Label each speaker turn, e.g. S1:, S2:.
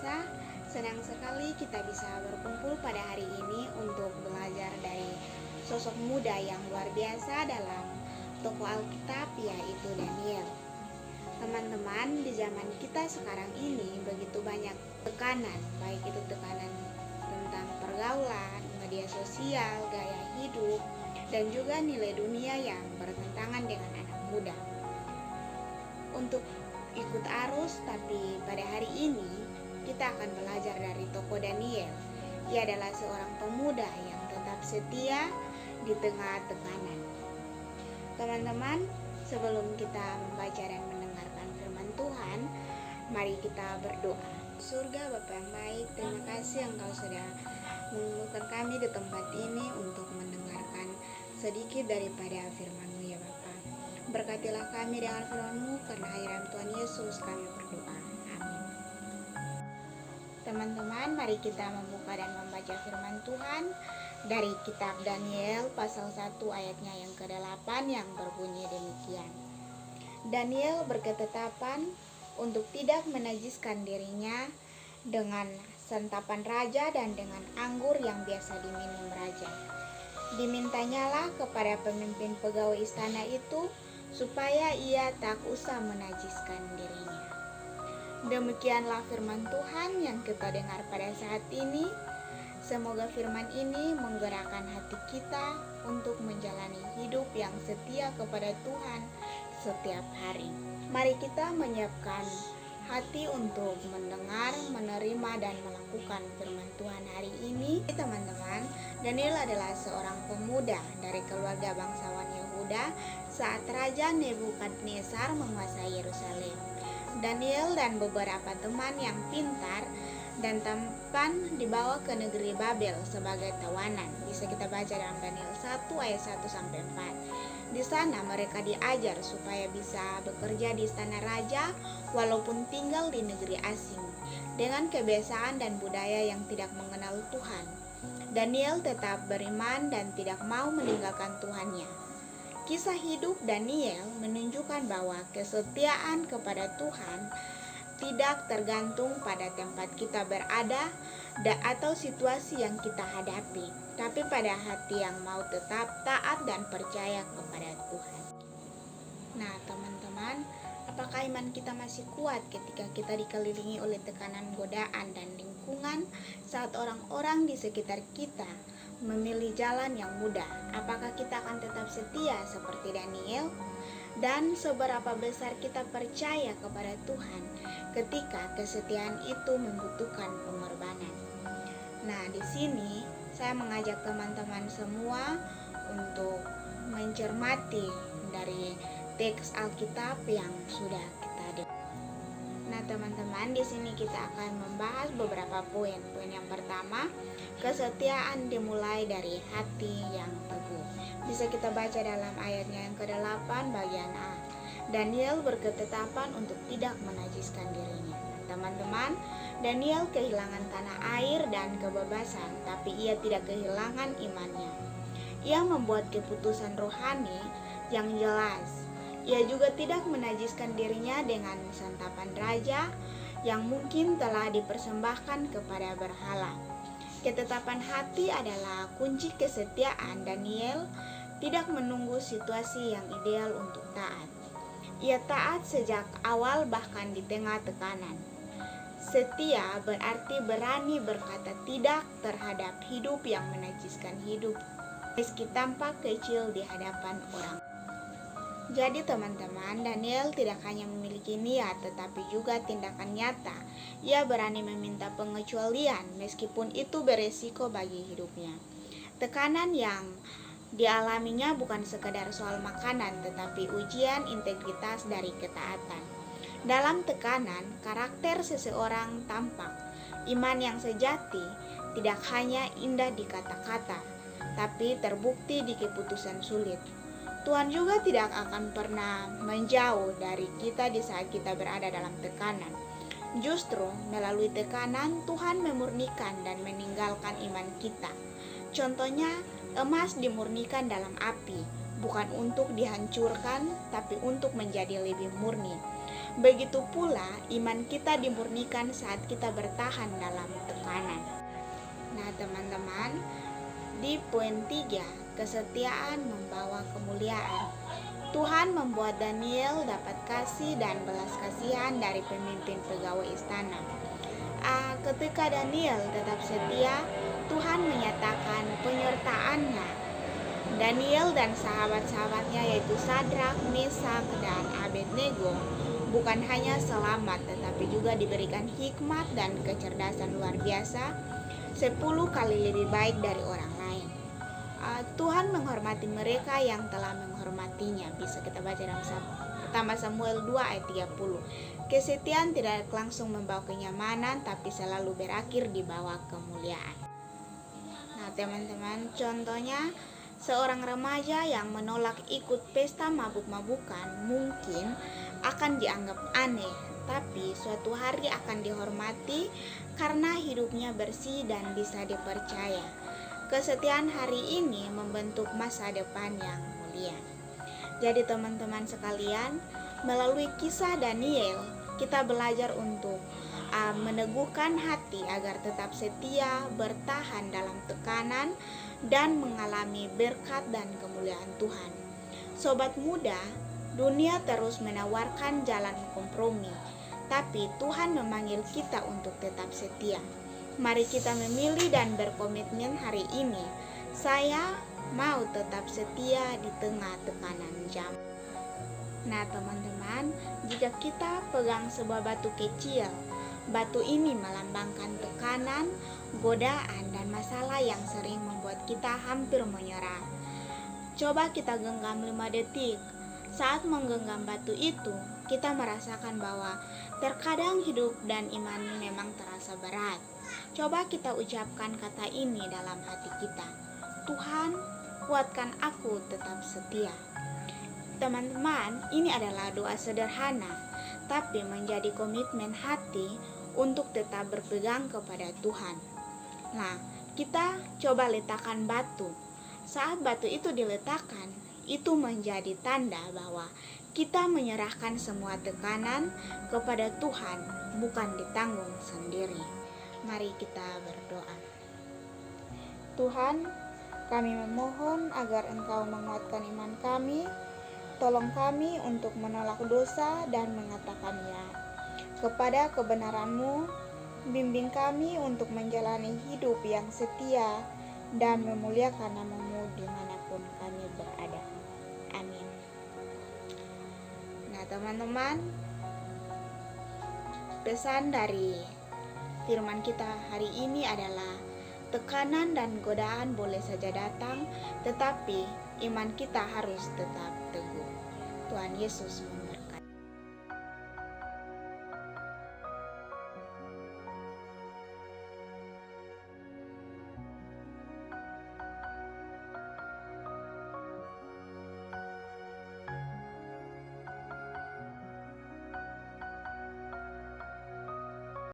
S1: biasa, senang sekali kita bisa berkumpul pada hari ini untuk belajar dari sosok muda yang luar biasa dalam tokoh Alkitab, yaitu Daniel. Teman-teman, di zaman kita sekarang ini begitu banyak tekanan, baik itu tekanan tentang pergaulan, media sosial, gaya hidup, dan juga nilai dunia yang bertentangan dengan anak muda. Untuk ikut arus, tapi pada hari ini kita akan belajar dari tokoh Daniel. Ia adalah seorang pemuda yang tetap setia di tengah tekanan. Teman-teman, sebelum kita membaca dan mendengarkan firman Tuhan, mari kita berdoa. Surga Bapa yang baik, terima kasih Engkau sudah mengumpulkan kami di tempat ini untuk mendengarkan sedikit daripada firman-Mu ya Bapa. Berkatilah kami dengan firman-Mu, karena hanya dalam Tuhan Yesus kami berdoa. Amin. Teman-teman, mari kita membuka dan membaca firman Tuhan dari kitab Daniel pasal 1 ayatnya yang ke-8 yang berbunyi demikian. Daniel berketetapan untuk tidak menajiskan dirinya dengan santapan raja dan dengan anggur yang biasa diminum raja. Dimintanyalah kepada pemimpin pegawai istana itu supaya ia tak usah menajiskan dirinya. Demikianlah firman Tuhan yang kita dengar pada saat ini. Semoga firman ini menggerakkan hati kita untuk menjalani hidup yang setia kepada Tuhan setiap hari. Mari kita menyiapkan hati untuk mendengar, menerima, dan melakukan firman Tuhan hari ini. Teman-teman, Daniel adalah seorang pemuda dari keluarga bangsawan Yehuda saat Raja Nebukadnezar menguasai Yerusalem. Daniel dan beberapa teman yang pintar dan tampan dibawa ke negeri Babel sebagai tawanan. Bisa kita baca dalam Daniel 1 ayat 1-4. Di sana mereka diajar supaya bisa bekerja di istana raja walaupun tinggal di negeri asing, dengan kebiasaan dan budaya yang tidak mengenal Tuhan. Daniel tetap beriman dan tidak mau meninggalkan Tuhannya. Kisah hidup Daniel menunjukkan bahwa kesetiaan kepada Tuhan tidak tergantung pada tempat kita berada atau situasi yang kita hadapi, tapi pada hati yang mau tetap taat dan percaya kepada Tuhan. Nah, teman-teman, apakah iman kita masih kuat ketika kita dikelilingi oleh tekanan godaan dan lingkungan saat orang-orang di sekitar kita memilih jalan yang mudah? Apakah kita akan tetap setia seperti Daniel? Dan seberapa besar kita percaya kepada Tuhan ketika kesetiaan itu membutuhkan pengorbanan? Nah, di sini saya mengajak teman-teman semua untuk mencermati dari teks Alkitab yang sudah kita dengar. Nah, teman-teman, di sini kita akan membahas beberapa poin. Poin yang pertama, kesetiaan dimulai dari hati yang teguh. Bisa kita baca dalam ayatnya yang ke-8 bagian A. Daniel berketetapan untuk tidak menajiskan dirinya. Teman-teman, Daniel kehilangan tanah air dan kebebasan, tapi ia tidak kehilangan imannya. Ia membuat keputusan rohani yang jelas. Ia juga tidak menajiskan dirinya dengan santapan raja yang mungkin telah dipersembahkan kepada berhala. Ketetapan hati adalah kunci kesetiaan. Daniel tidak menunggu situasi yang ideal untuk taat. Ia taat sejak awal, bahkan di tengah tekanan. Setia berarti berani berkata tidak terhadap hidup yang menajiskan hidup, meski tampak kecil di hadapan orang. Jadi teman-teman, Daniel tidak hanya memiliki niat tetapi juga tindakan nyata. Ia berani meminta pengecualian meskipun itu beresiko bagi hidupnya. Tekanan yang dialaminya bukan sekadar soal makanan, tetapi ujian integritas dari ketaatan. Dalam tekanan, karakter seseorang tampak. Iman yang sejati tidak hanya indah di kata-kata, tapi terbukti di keputusan sulit. Tuhan juga tidak akan pernah menjauh dari kita di saat kita berada dalam tekanan. Justru melalui tekanan Tuhan memurnikan dan meninggalkan iman kita. Contohnya, emas dimurnikan dalam api, bukan untuk dihancurkan, tapi untuk menjadi lebih murni. Begitu pula iman kita dimurnikan saat kita bertahan dalam tekanan. Nah teman-teman, di poin 3, kesetiaan membawa kemuliaan. Tuhan membuat Daniel dapat kasih dan belas kasihan dari pemimpin pegawai istana. Ketika Daniel tetap setia, Tuhan menyatakan penyertaannya. Daniel dan sahabat-sahabatnya yaitu Sadrak, Mesak, dan Abednego bukan hanya selamat tetapi juga diberikan hikmat dan kecerdasan luar biasa 10 kali lebih baik dari orang lain. Tuhan menghormati mereka yang telah menghormatinya. Bisa kita baca dalam pertama Samuel 2 ayat 30. Kesetiaan tidak langsung membawa kenyamanan, tapi selalu berakhir di bawah kemuliaan. Nah teman-teman, contohnya seorang remaja yang menolak ikut pesta mabuk-mabukan mungkin akan dianggap aneh, tapi suatu hari akan dihormati karena hidupnya bersih dan bisa dipercaya. Kesetiaan hari ini membentuk masa depan yang mulia. Jadi teman-teman sekalian, melalui kisah Daniel, kita belajar untuk meneguhkan hati agar tetap setia, bertahan dalam tekanan, dan mengalami berkat dan kemuliaan Tuhan. Sobat muda, dunia terus menawarkan jalan kompromi, tapi Tuhan memanggil kita untuk tetap setia. Mari kita memilih dan berkomitmen hari ini. Saya mau tetap setia di tengah tekanan zaman. Nah teman-teman, jika kita pegang sebuah batu kecil, batu ini melambangkan tekanan, godaan, dan masalah yang sering membuat kita hampir menyerah. Coba kita genggam 5 detik. Saat menggenggam batu itu, kita merasakan bahwa terkadang hidup dan iman memang terasa berat. Coba kita ucapkan kata ini dalam hati kita. Tuhan, kuatkan aku tetap setia. Teman-teman, ini adalah doa sederhana, tapi menjadi komitmen hati untuk tetap berpegang kepada Tuhan. Nah, kita coba letakkan batu. Saat batu itu diletakkan, itu menjadi tanda bahwa kita menyerahkan semua tekanan kepada Tuhan, bukan ditanggung sendiri. Mari kita berdoa. Tuhan, kami memohon agar Engkau menguatkan iman kami. Tolong kami untuk menolak dosa dan mengatakan ya kepada kebenaran-Mu. Bimbing kami untuk menjalani hidup yang setia dan memuliakan nama-Mu dimanapun kami berada. Amin. Nah teman-teman, pesan dari firman kita hari ini adalah tekanan dan godaan boleh saja datang, tetapi iman kita harus tetap teguh. Tuhan Yesus memberkati.